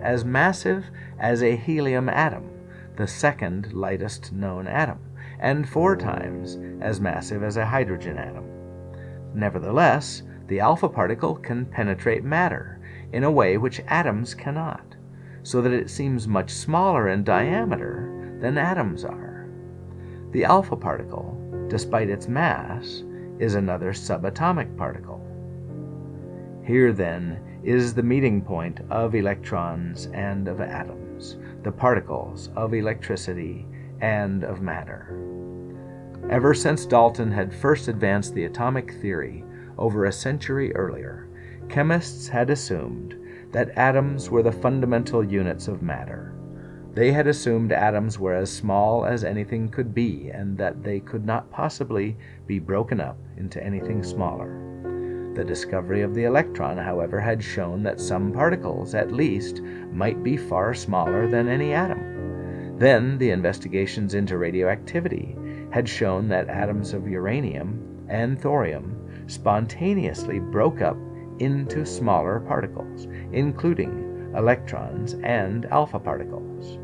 as massive as a helium atom, the second lightest known atom, and 4 times as massive as a hydrogen atom. Nevertheless, the alpha particle can penetrate matter in a way which atoms cannot, so that it seems much smaller in diameter than atoms are. The alpha particle, despite its mass, is another subatomic particle. Here, then, is the meeting point of electrons and of atoms, the particles of electricity and of matter. Ever since Dalton had first advanced the atomic theory over a century earlier, chemists had assumed that atoms were the fundamental units of matter. They had assumed atoms were as small as anything could be, and that they could not possibly be broken up into anything smaller. The discovery of the electron, however, had shown that some particles, at least, might be far smaller than any atom. Then the investigations into radioactivity had shown that atoms of uranium and thorium spontaneously broke up into smaller particles, including electrons and alpha particles.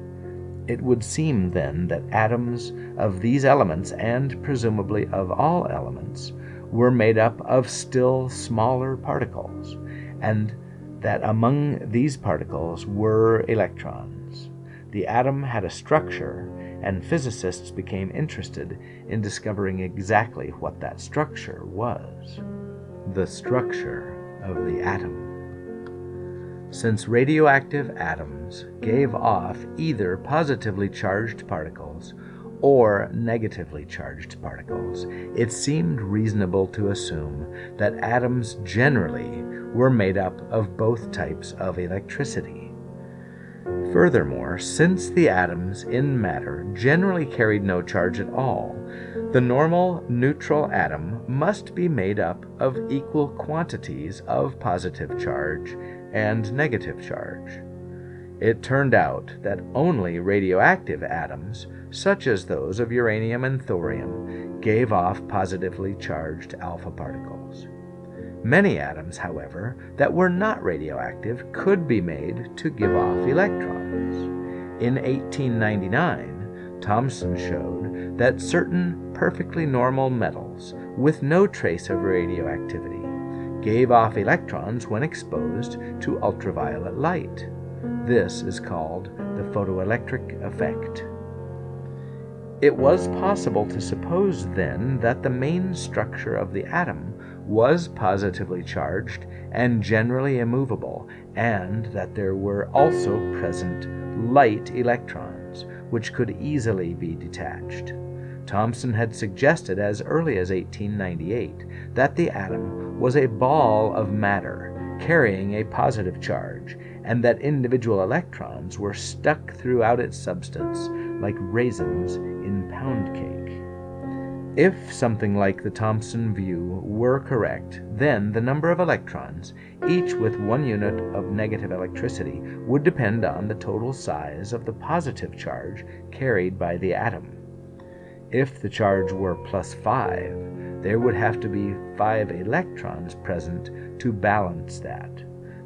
It would seem then that atoms of these elements, and presumably of all elements, were made up of still smaller particles, and that among these particles were electrons. The atom had a structure, and physicists became interested in discovering exactly what that structure was. The structure of the atom. Since radioactive atoms gave off either positively charged particles or negatively charged particles, it seemed reasonable to assume that atoms generally were made up of both types of electricity. Furthermore, since the atoms in matter generally carried no charge at all, the normal neutral atom must be made up of equal quantities of positive charge and negative charge. It turned out that only radioactive atoms, such as those of uranium and thorium, gave off positively charged alpha particles. Many atoms, however, that were not radioactive could be made to give off electrons. In 1899, Thomson showed that certain perfectly normal metals with no trace of radioactivity gave off electrons when exposed to ultraviolet light. This is called the photoelectric effect. It was possible to suppose then that the main structure of the atom was positively charged and generally immovable, and that there were also present light electrons, which could easily be detached. Thomson had suggested as early as 1898 that the atom was a ball of matter carrying a positive charge, and that individual electrons were stuck throughout its substance like raisins in pound cake. If something like the Thomson view were correct, then the number of electrons, each with 1 unit of negative electricity, would depend on the total size of the positive charge carried by the atom. If the charge were +5, there would have to be 5 electrons present to balance that.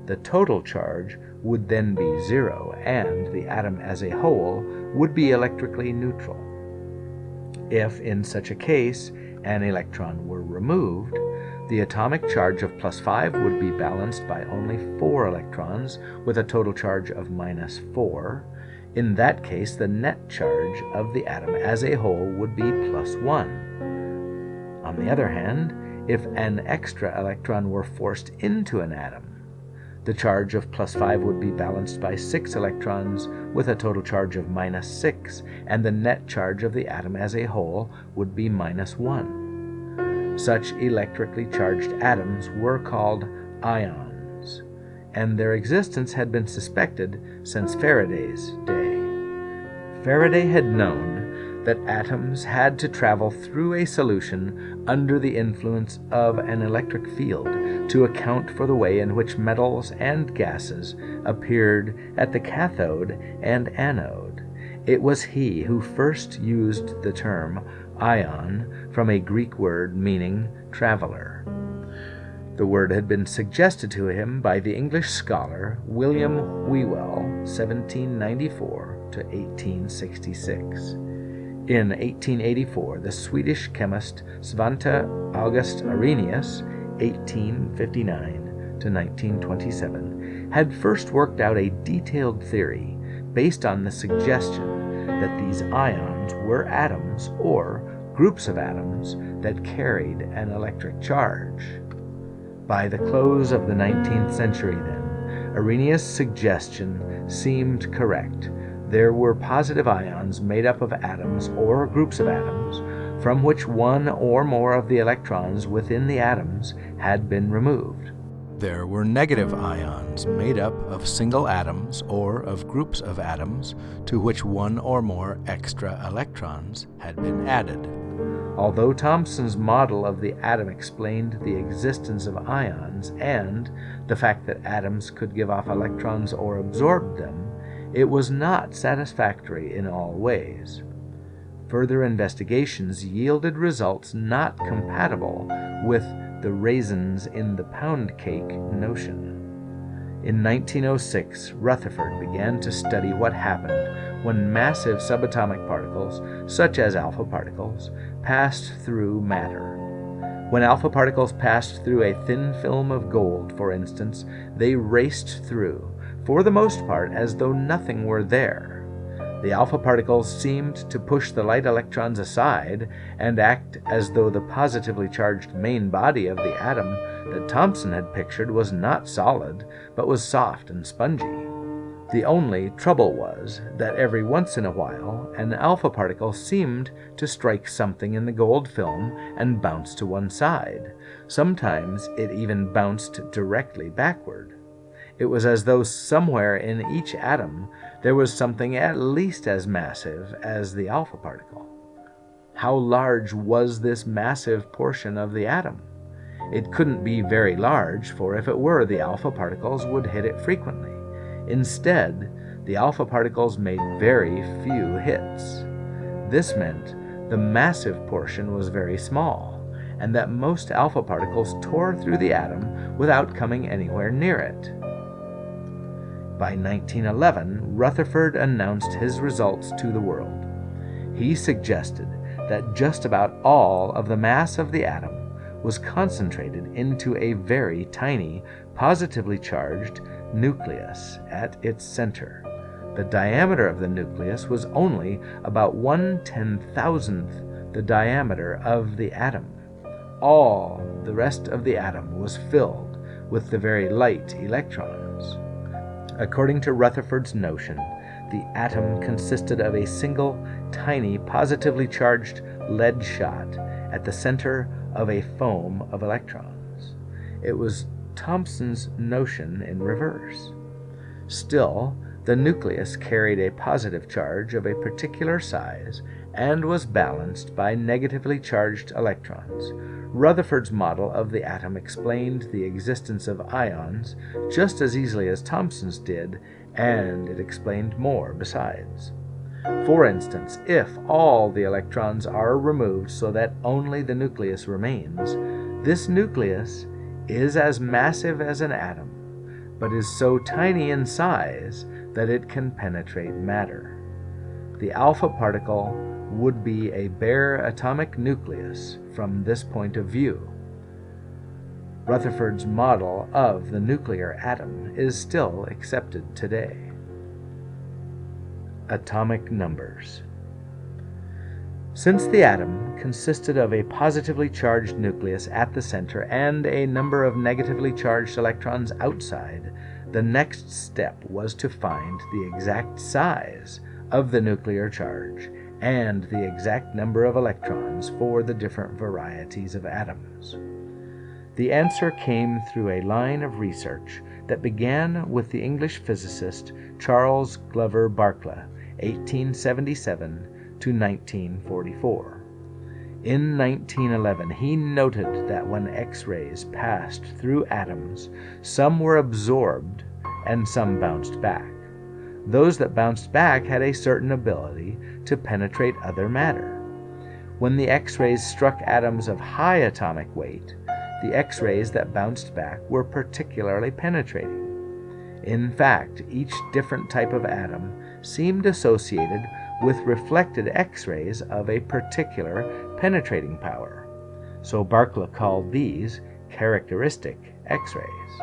The total charge would then be 0, and the atom as a whole would be electrically neutral. If, in such a case, an electron were removed, the atomic charge of +5 would be balanced by only 4 electrons with a total charge of -4. In that case, the net charge of the atom as a whole would be +1. On the other hand, if an extra electron were forced into an atom, the charge of +5 would be balanced by 6 electrons with a total charge of -6, and the net charge of the atom as a whole would be -1. Such electrically charged atoms were called ions, and their existence had been suspected since Faraday's day. Faraday had known that atoms had to travel through a solution under the influence of an electric field to account for the way in which metals and gases appeared at the cathode and anode. It was he who first used the term ion from a Greek word meaning traveler. The word had been suggested to him by the English scholar William Whewell, 1794 to 1866. In 1884, the Swedish chemist Svante August Arrhenius, 1859 to 1927, had first worked out a detailed theory based on the suggestion that these ions were atoms or groups of atoms that carried an electric charge. By the close of the 19th century, then, Arrhenius' suggestion seemed correct. There were positive ions made up of atoms or groups of atoms from which one or more of the electrons within the atoms had been removed. There were negative ions made up of single atoms or of groups of atoms to which one or more extra electrons had been added. Although Thomson's model of the atom explained the existence of ions and the fact that atoms could give off electrons or absorb them, it was not satisfactory in all ways. Further investigations yielded results not compatible with the raisins in the pound cake notion. In 1906, Rutherford began to study what happened when massive subatomic particles, such as alpha particles, passed through matter. When alpha particles passed through a thin film of gold, for instance, they raced through, for the most part as though nothing were there. The alpha particles seemed to push the light electrons aside and act as though the positively charged main body of the atom that Thomson had pictured was not solid, but was soft and spongy. The only trouble was that every once in a while an alpha particle seemed to strike something in the gold film and bounce to one side. Sometimes it even bounced directly backward. It was as though somewhere in each atom there was something at least as massive as the alpha particle. How large was this massive portion of the atom? It couldn't be very large, for if it were, the alpha particles would hit it frequently. Instead, the alpha particles made very few hits. This meant the massive portion was very small, and that most alpha particles tore through the atom without coming anywhere near it. By 1911, Rutherford announced his results to the world. He suggested that just about all of the mass of the atom was concentrated into a very tiny, positively charged nucleus at its center. The diameter of the nucleus was only about 1/10,000th the diameter of the atom. All the rest of the atom was filled with the very light electrons. According to Rutherford's notion, the atom consisted of a single, tiny, positively charged lead shot at the center of a foam of electrons. It was Thomson's notion in reverse. Still, the nucleus carried a positive charge of a particular size and was balanced by negatively charged electrons. Rutherford's model of the atom explained the existence of ions just as easily as Thomson's did, and it explained more besides. For instance, if all the electrons are removed so that only the nucleus remains, this nucleus is as massive as an atom, but is so tiny in size that it can penetrate matter. The alpha particle would be a bare atomic nucleus from this point of view. Rutherford's model of the nuclear atom is still accepted today. Atomic numbers. Since the atom consisted of a positively charged nucleus at the center and a number of negatively charged electrons outside, the next step was to find the exact size of the nuclear charge and the exact number of electrons for the different varieties of atoms. The answer came through a line of research that began with the English physicist Charles Glover Barkla, 1877 to 1944. In 1911, he noted that when X-rays passed through atoms, some were absorbed and some bounced back. Those that bounced back had a certain ability to penetrate other matter. When the X-rays struck atoms of high atomic weight, the X-rays that bounced back were particularly penetrating. In fact, each different type of atom seemed associated with reflected X-rays of a particular penetrating power, so Barkla called these characteristic X-rays.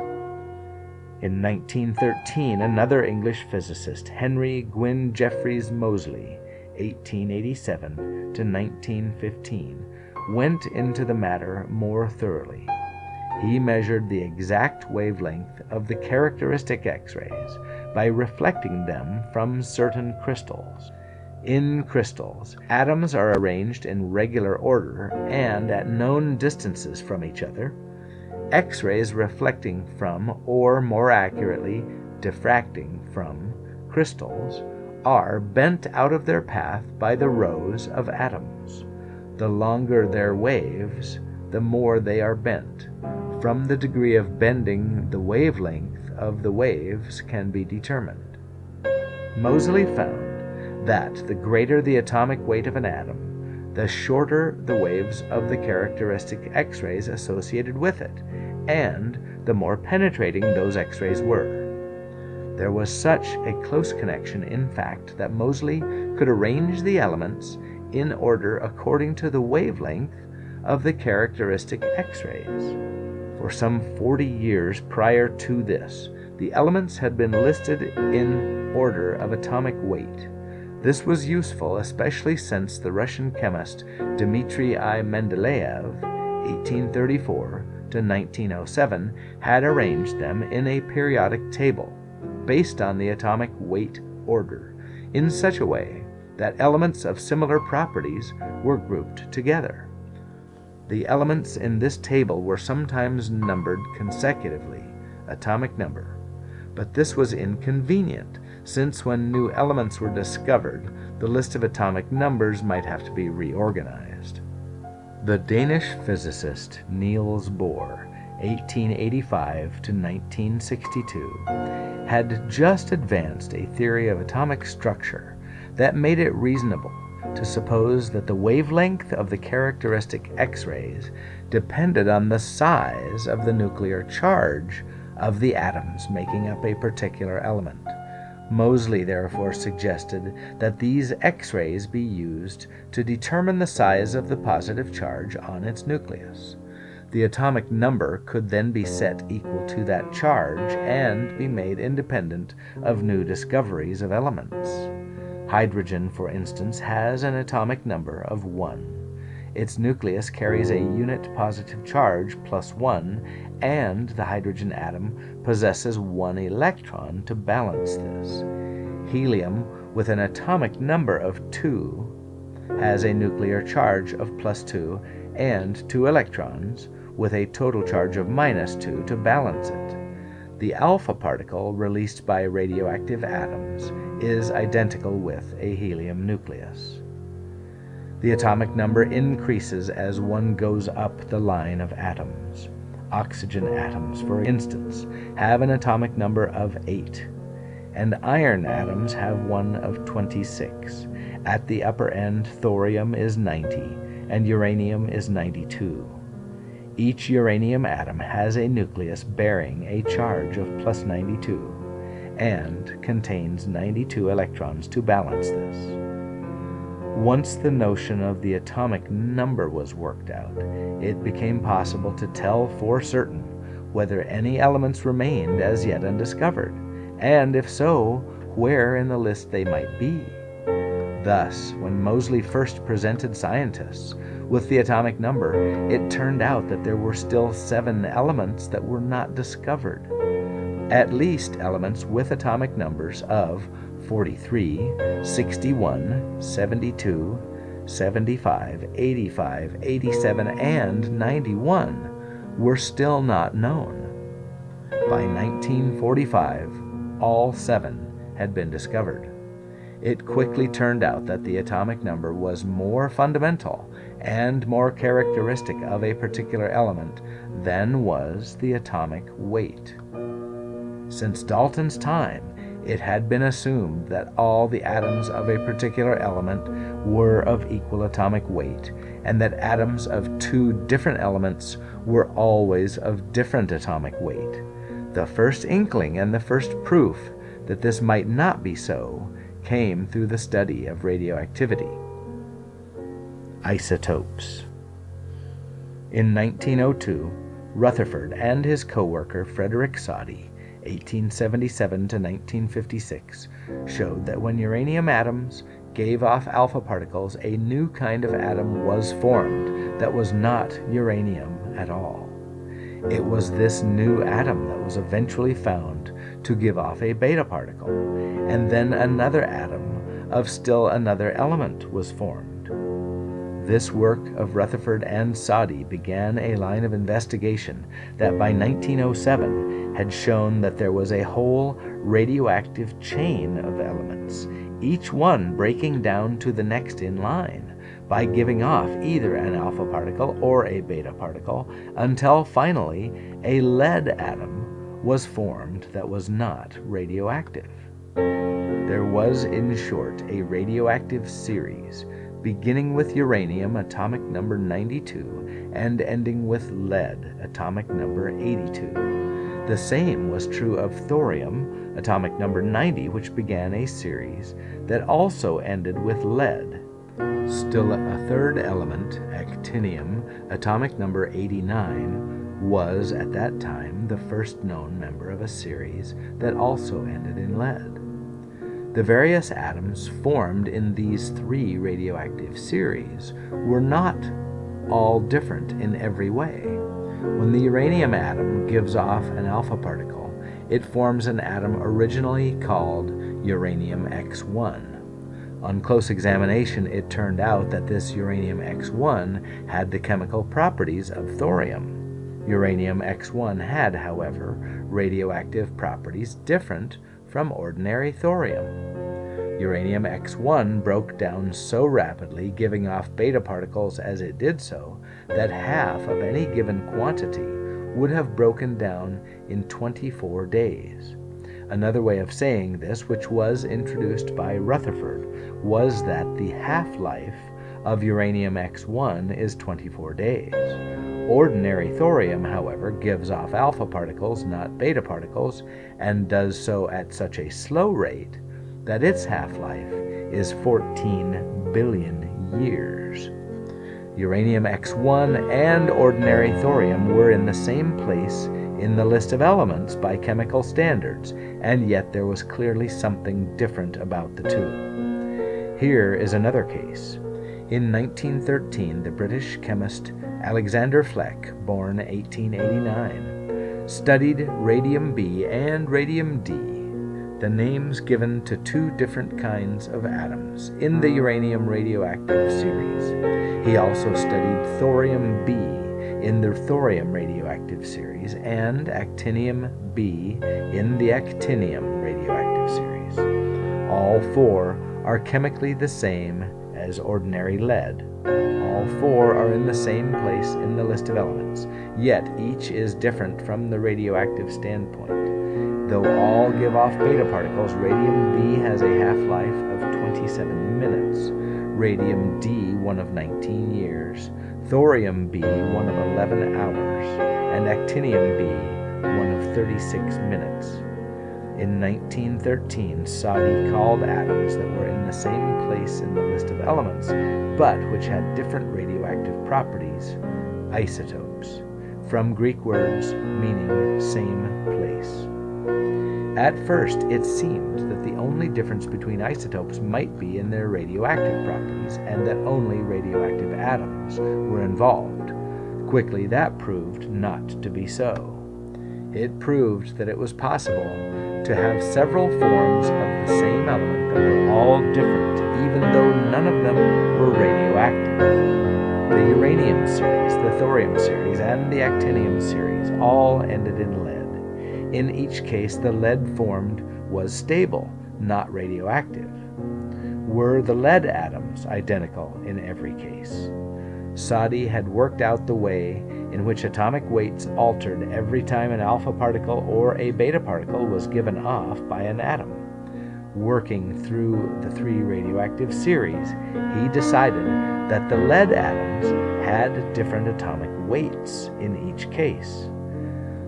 In 1913, another English physicist, Henry Gwyn Jeffreys Moseley, 1887 to 1915, went into the matter more thoroughly. He measured the exact wavelength of the characteristic X-rays by reflecting them from certain crystals. In crystals, atoms are arranged in regular order and at known distances from each other. X-rays reflecting from, or more accurately, diffracting from, crystals are bent out of their path by the rows of atoms. The longer their waves, the more they are bent. From the degree of bending, the wavelength of the waves can be determined. Moseley found that the greater the atomic weight of an atom, the shorter the waves of the characteristic X-rays associated with it, and the more penetrating those X-rays were. There was such a close connection, in fact, that Moseley could arrange the elements in order according to the wavelength of the characteristic X-rays. For some 40 years prior to this, the elements had been listed in order of atomic weight. This was useful, especially since the Russian chemist Dmitry I. Mendeleev, 1834 to 1907, had arranged them in a periodic table based on the atomic weight order in such a way that elements of similar properties were grouped together. The elements in this table were sometimes numbered consecutively, atomic number, but this was inconvenient, since when new elements were discovered, the list of atomic numbers might have to be reorganized. The Danish physicist Niels Bohr, 1885 to 1962, had just advanced a theory of atomic structure that made it reasonable to suppose that the wavelength of the characteristic X-rays depended on the size of the nuclear charge of the atoms making up a particular element. Moseley therefore suggested that these X-rays be used to determine the size of the positive charge on its nucleus. The atomic number could then be set equal to that charge and be made independent of new discoveries of elements. Hydrogen, for instance, has an atomic number of 1. Its nucleus carries a unit positive charge +1, and the hydrogen atom possesses 1 electron to balance this. Helium, with an atomic number of 2, has a nuclear charge of +2 and 2 electrons, with a total charge of -2 to balance it. The alpha particle released by radioactive atoms is identical with a helium nucleus. The atomic number increases as one goes up the line of atoms. Oxygen atoms, for instance, have an atomic number of 8, and iron atoms have one of 26. At the upper end, thorium is 90, and uranium is 92. Each uranium atom has a nucleus bearing a charge of +92 and contains 92 electrons to balance this. Once the notion of the atomic number was worked out, it became possible to tell for certain whether any elements remained as yet undiscovered, and if so, where in the list they might be. Thus, when Moseley first presented scientists with the atomic number, it turned out that there were still 7 elements that were not discovered. At least elements with atomic numbers of 43, 61, 72, 75, 85, 87, and 91 were still not known. By 1945, all 7 had been discovered. It quickly turned out that the atomic number was more fundamental and more characteristic of a particular element than was the atomic weight. Since Dalton's time, It had been assumed that all the atoms of a particular element were of equal atomic weight, and that atoms of two different elements were always of different atomic weight. The first inkling and the first proof that this might not be so came through the study of radioactivity. Isotopes. In 1902, Rutherford and his co-worker Frederick Soddy, 1877 to 1956, showed that when uranium atoms gave off alpha particles, a new kind of atom was formed that was not uranium at all. It was this new atom that was eventually found to give off a beta particle, and then another atom of still another element was formed. This work of Rutherford and Soddy began a line of investigation that by 1907 had shown that there was a whole radioactive chain of elements, each one breaking down to the next in line by giving off either an alpha particle or a beta particle, until finally a lead atom was formed that was not radioactive. There was, in short, a radioactive series, beginning with uranium atomic number 92 and ending with lead atomic number 82. The same was true of thorium atomic number 90, which began a series that also ended with lead. Still a third element, actinium atomic number 89, was at that time the first known member of a series that also ended in lead. The various atoms formed in these three radioactive series were not all different in every way. When the uranium atom gives off an alpha particle, it forms an atom originally called uranium X1. On close examination, it turned out that this uranium X1 had the chemical properties of thorium. Uranium X1 had, however, radioactive properties different from ordinary thorium. Uranium X1 broke down so rapidly, giving off beta particles as it did so, that half of any given quantity would have broken down in 24 days. Another way of saying this, which was introduced by Rutherford, was that the half-life of uranium X1 is 24 days. Ordinary thorium, however, gives off alpha particles, not beta particles, and does so at such a slow rate that its half-life is 14 billion years. Uranium X1 and ordinary thorium were in the same place in the list of elements by chemical standards, and yet there was clearly something different about the two. Here is another case. In 1913, the British chemist Alexander Fleck, born 1889, studied radium B and radium D, the names given to two different kinds of atoms in the uranium radioactive series. He also studied thorium B in the thorium radioactive series and actinium B in the actinium radioactive series. All four are chemically the same as ordinary lead. All four are in the same place in the list of elements, yet each is different from the radioactive standpoint. Though all give off beta particles, radium B has a half-life of 27 minutes, radium D one of 19 years, thorium B one of 11 hours, and actinium B one of 36 minutes. In 1913, Soddy called atoms that were in the same place in the list of elements, but which had different radioactive properties, isotopes, from Greek words meaning same place. At first, it seemed that the only difference between isotopes might be in their radioactive properties, and that only radioactive atoms were involved. Quickly, that proved not to be so. It proved that it was possible to have several forms of the same element that were all different, even though none of them were radioactive. The uranium series, the thorium series, and the actinium series all ended in lead. In each case, the lead formed was stable, not radioactive. Were the lead atoms identical in every case? Soddy had worked out the way in which atomic weights altered every time an alpha particle or a beta particle was given off by an atom. working through the 3 radioactive series, he decided that the lead atoms had different atomic weights in each case.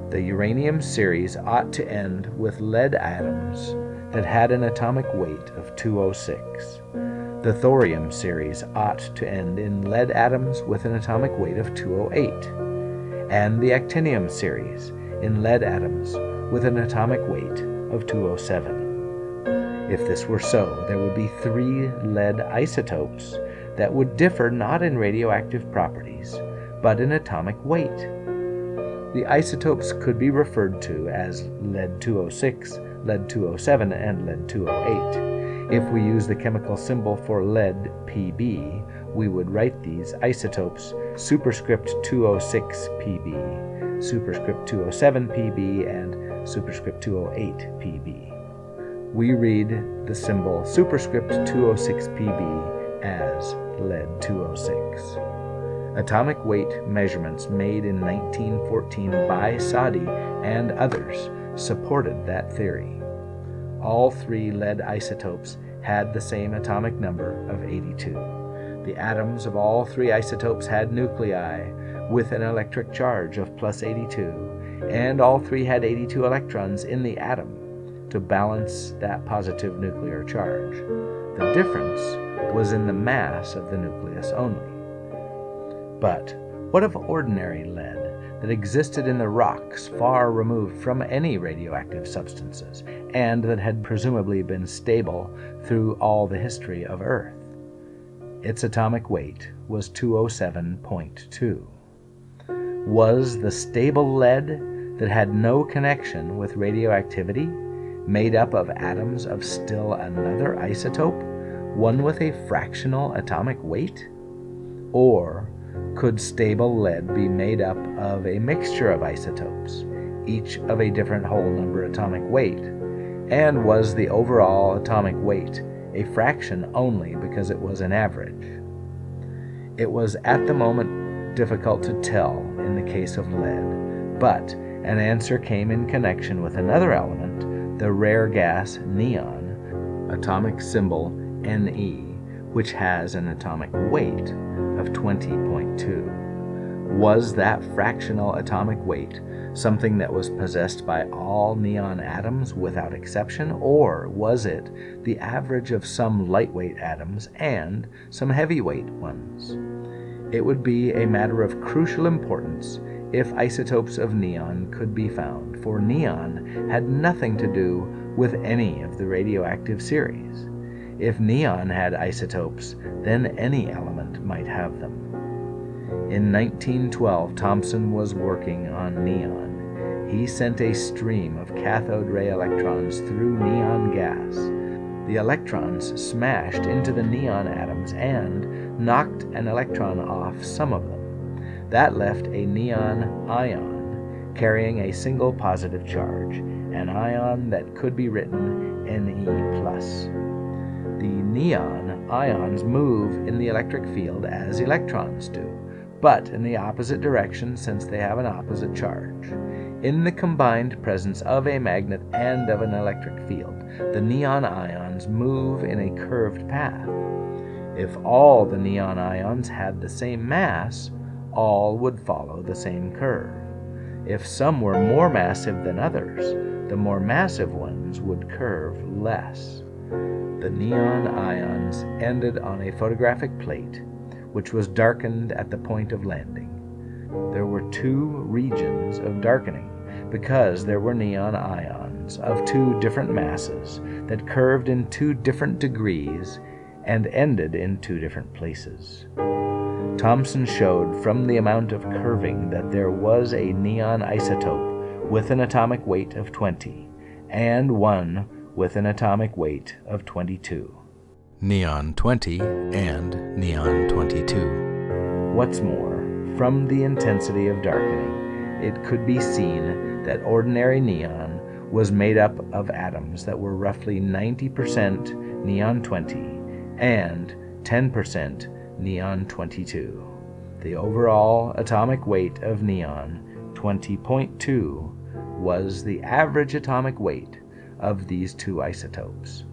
The uranium series ought to end with lead atoms that had an atomic weight of 206. The thorium series ought to end in lead atoms with an atomic weight of 208, and the actinium series in lead atoms with an atomic weight of 207. If this were so, there would be 3 lead isotopes that would differ not in radioactive properties, but in atomic weight. The isotopes could be referred to as lead-206, lead-207, and lead-208. If we use the chemical symbol for lead, Pb, we would write these isotopes superscript 206 Pb, superscript 207 Pb, and superscript 208 Pb. We read the symbol superscript 206 Pb as lead-206. Atomic weight measurements made in 1914 by Soddy and others supported that theory. All 3 lead isotopes had the same atomic number of 82. The atoms of all 3 isotopes had nuclei with an electric charge of plus 82, and all 3 had 82 electrons in the atom to balance that positive nuclear charge. The difference was in the mass of the nucleus only. But what of ordinary lead that existed in the rocks far removed from any radioactive substances, and that had presumably been stable through all the history of Earth? Its atomic weight was 207.2. Was the stable lead that had no connection with radioactivity made up of atoms of still another isotope, one with a fractional atomic weight? Or could stable lead be made up of a mixture of isotopes, each of a different whole number atomic weight? And was the overall atomic weight a fraction only because it was an average? It was at the moment difficult to tell in the case of lead, but an answer came in connection with another element, the rare gas neon, atomic symbol Ne, which has an atomic weight of 20.2. Was that fractional atomic weight something that was possessed by all neon atoms without exception, or was it the average of some lightweight atoms and some heavyweight ones? It would be a matter of crucial importance if isotopes of neon could be found, for neon had nothing to do with any of the radioactive series. If neon had isotopes, then any element might have them. In 1912, Thomson was working on neon. He sent a stream of cathode ray electrons through neon gas. The electrons smashed into the neon atoms and knocked an electron off some of them. That left a neon ion carrying a single positive charge, an ion that could be written Ne+. The neon ions move in the electric field as electrons do, but in the opposite direction since they have an opposite charge. In the combined presence of a magnet and of an electric field, the neon ions move in a curved path. If all the neon ions had the same mass, all would follow the same curve. If some were more massive than others, the more massive ones would curve less. The neon ions ended on a photographic plate, which was darkened at the point of landing. There were 2 regions of darkening because there were neon ions of 2 different masses that curved in 2 different degrees and ended in 2 different places. Thomson showed from the amount of curving that there was a neon isotope with an atomic weight of 20 and one with an atomic weight of 22. Neon 20 and Neon 22. What's more, from the intensity of darkening, it could be seen that ordinary neon was made up of atoms that were roughly 90% neon 20 and 10% neon 22. The overall atomic weight of neon, 20.2, was the average atomic weight of these 2 isotopes.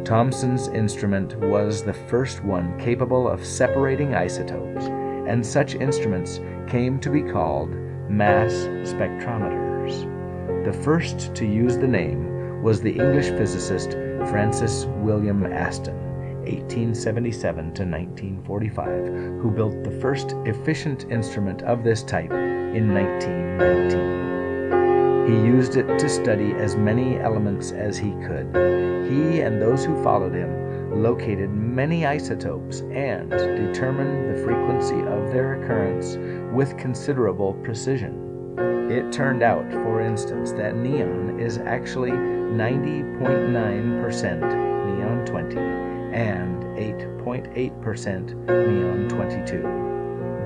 Thomson's instrument was the first one capable of separating isotopes, and such instruments came to be called mass spectrometers. The first to use the name was the English physicist Francis William Aston, 1877 to 1945, who built the first efficient instrument of this type in 1919. He used it to study as many elements as he could. He and those who followed him located many isotopes and determined the frequency of their occurrence with considerable precision. It turned out, for instance, that neon is actually 90.9% neon 20 and 8.8% neon 22.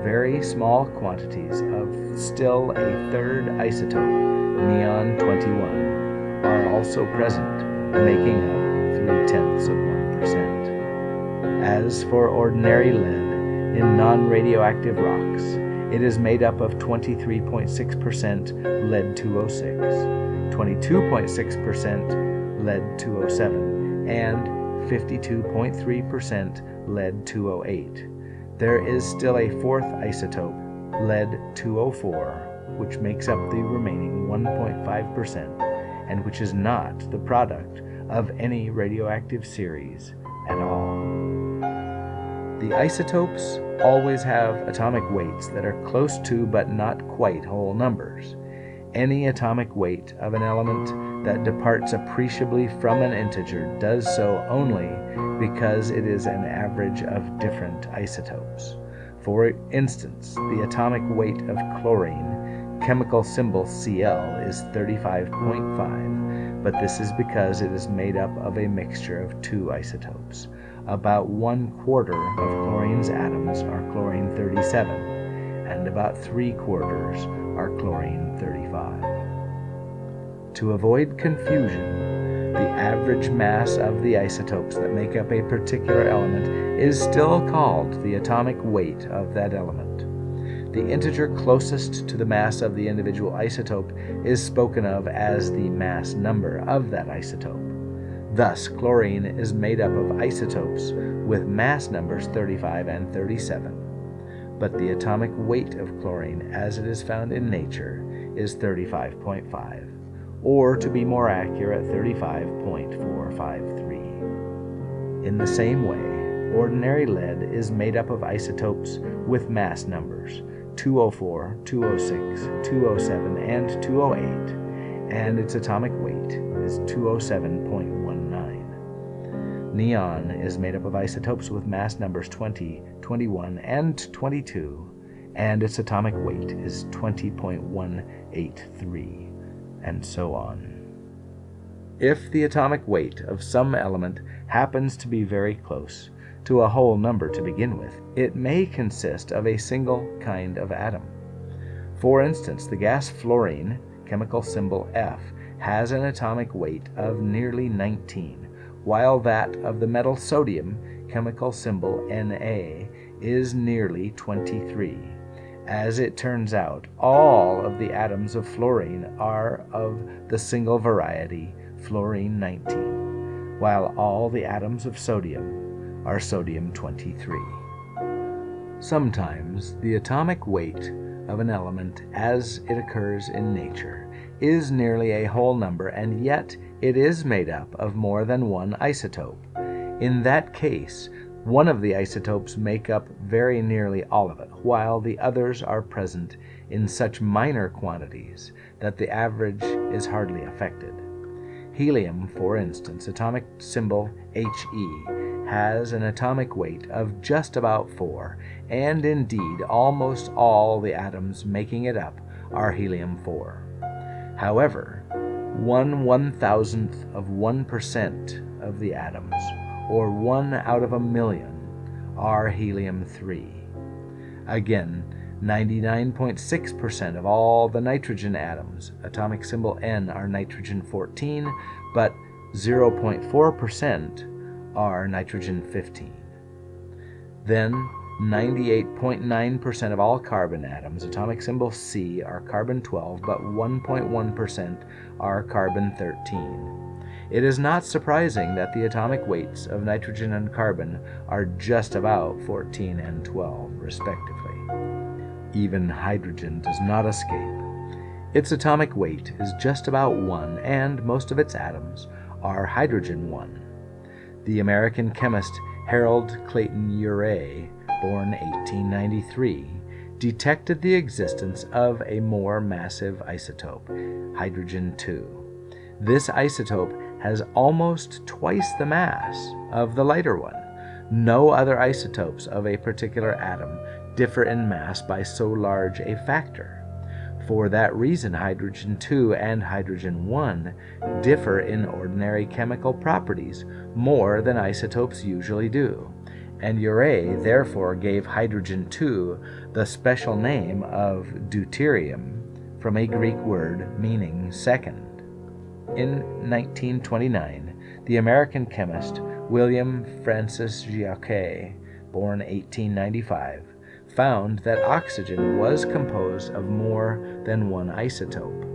Very small quantities of still a third isotope, neon 21, are also present, making up 0.3%. As for ordinary lead in non-radioactive rocks, it is made up of 23.6% lead-206, 22.6% lead-207, and 52.3% lead-208. There is still a fourth isotope, lead-204, which makes up the remaining 1.5%, and which is not the product of any radioactive series at all. The isotopes always have atomic weights that are close to but not quite whole numbers. Any atomic weight of an element that departs appreciably from an integer does so only because it is an average of different isotopes. For instance, the atomic weight of chlorine, chemical symbol Cl, is 35.5, but this is because it is made up of a mixture of two isotopes. About 1/4 of chlorine's atoms are chlorine 37, and about 3/4 are chlorine 35. To avoid confusion, the average mass of the isotopes that make up a particular element is still called the atomic weight of that element. The integer closest to the mass of the individual isotope is spoken of as the mass number of that isotope. Thus, chlorine is made up of isotopes with mass numbers 35 and 37, but the atomic weight of chlorine as it is found in nature is 35.5, or to be more accurate, 35.453. In the same way, ordinary lead is made up of isotopes with mass numbers 204, 206, 207, and 208, and its atomic weight is 207.19. Neon is made up of isotopes with mass numbers 20, 21, and 22, and its atomic weight is 20.183, and so on. If the atomic weight of some element happens to be very close to a whole number to begin with, it may consist of a single kind of atom. For instance, the gas fluorine, chemical symbol F, has an atomic weight of nearly 19, while that of the metal sodium, chemical symbol Na, is nearly 23. As it turns out, all of the atoms of fluorine are of the single variety, fluorine 19, while all the atoms of sodium are sodium 23. Sometimes the atomic weight of an element as it occurs in nature is nearly a whole number, and yet it is made up of more than one isotope. In that case, one of the isotopes make up very nearly all of it, while the others are present in such minor quantities that the average is hardly affected. Helium, for instance, atomic symbol He, has an atomic weight of just about 4, and indeed almost all the atoms making it up are helium-4. However, 1/1000th of 1% of the atoms, or 1 out of a million, are helium-3. Again, 99.6% of all the nitrogen atoms, atomic symbol N, are nitrogen-14, but 0.4% are nitrogen-15. Then, 98.9% of all carbon atoms, atomic symbol C, are carbon-12, but 1.1% are carbon-13. It is not surprising that the atomic weights of nitrogen and carbon are just about 14 and 12, respectively. Even hydrogen does not escape. Its atomic weight is just about 1, and most of its atoms are hydrogen 1. The American chemist Harold Clayton Urey, born 1893, detected the existence of a more massive isotope, hydrogen 2. This isotope has almost twice the mass of the lighter one. No other isotopes of a particular atom differ in mass by so large a factor. For that reason, hydrogen 2 and hydrogen 1 differ in ordinary chemical properties more than isotopes usually do, and Urey therefore gave hydrogen 2 the special name of deuterium, from a Greek word meaning second. In 1929, the American chemist William Francis Giacché, born 1895, found that oxygen was composed of more than one isotope.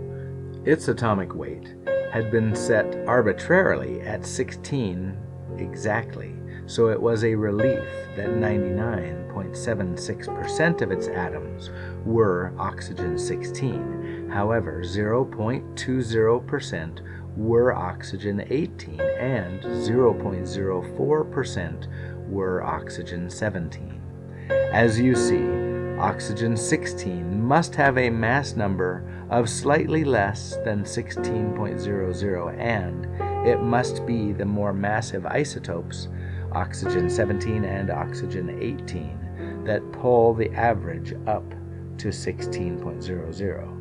Its atomic weight had been set arbitrarily at 16 exactly, so it was a relief that 99.76% of its atoms were oxygen 16. However, 0.20% were oxygen 18 and 0.04% were oxygen 17. As you see, oxygen 16 must have a mass number of slightly less than 16.00, and it must be the more massive isotopes, oxygen 17 and oxygen 18, that pull the average up to 16.00.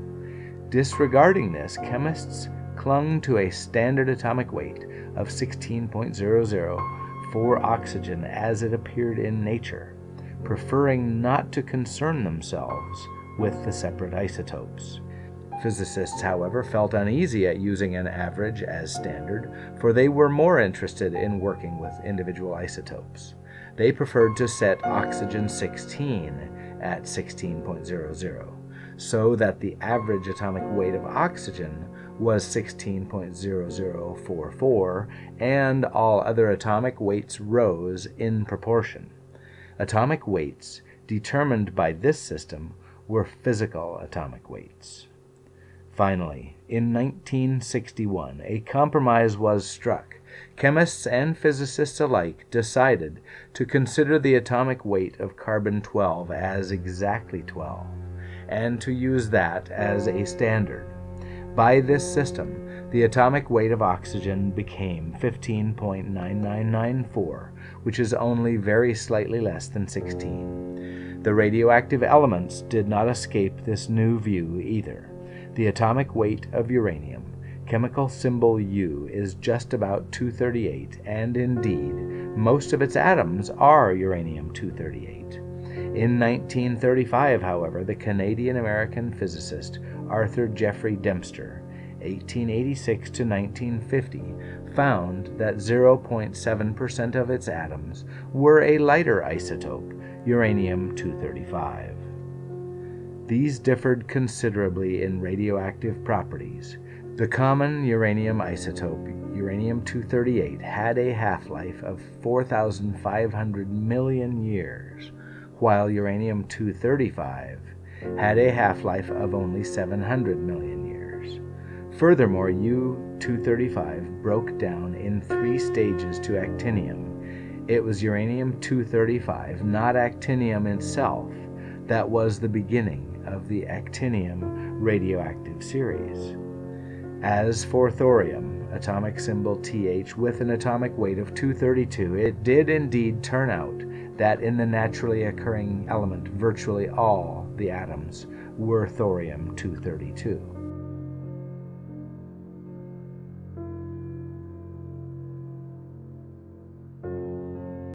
Disregarding this, chemists clung to a standard atomic weight of 16.00 for oxygen as it appeared in nature, preferring not to concern themselves with the separate isotopes. Physicists, however, felt uneasy at using an average as standard, for they were more interested in working with individual isotopes. They preferred to set oxygen 16 at 16.00, so that the average atomic weight of oxygen was 16.0044, and all other atomic weights rose in proportion. Atomic weights determined by this system were physical atomic weights. Finally, in 1961, a compromise was struck. Chemists and physicists alike decided to consider the atomic weight of carbon-12 as exactly 12, and to use that as a standard. By this system, the atomic weight of oxygen became 15.9994, which is only very slightly less than 16. The radioactive elements did not escape this new view either. The atomic weight of uranium, chemical symbol U, is just about 238, and indeed, most of its atoms are uranium-238. In 1935, however, the Canadian-American physicist Arthur Jeffrey Dempster, 1886 to 1950, found that 0.7% of its atoms were a lighter isotope, uranium-235. These differed considerably in radioactive properties. The common uranium isotope, uranium-238, had a half-life of 4,500 million years, while uranium-235 had a half-life of only 700 million years. Furthermore, U-235 broke down in 3 stages to actinium. It was uranium-235, not actinium itself, that was the beginning of the actinium radioactive series. As for thorium, atomic symbol Th, with an atomic weight of 232, it did indeed turn out that in the naturally occurring element virtually all the atoms were thorium-232.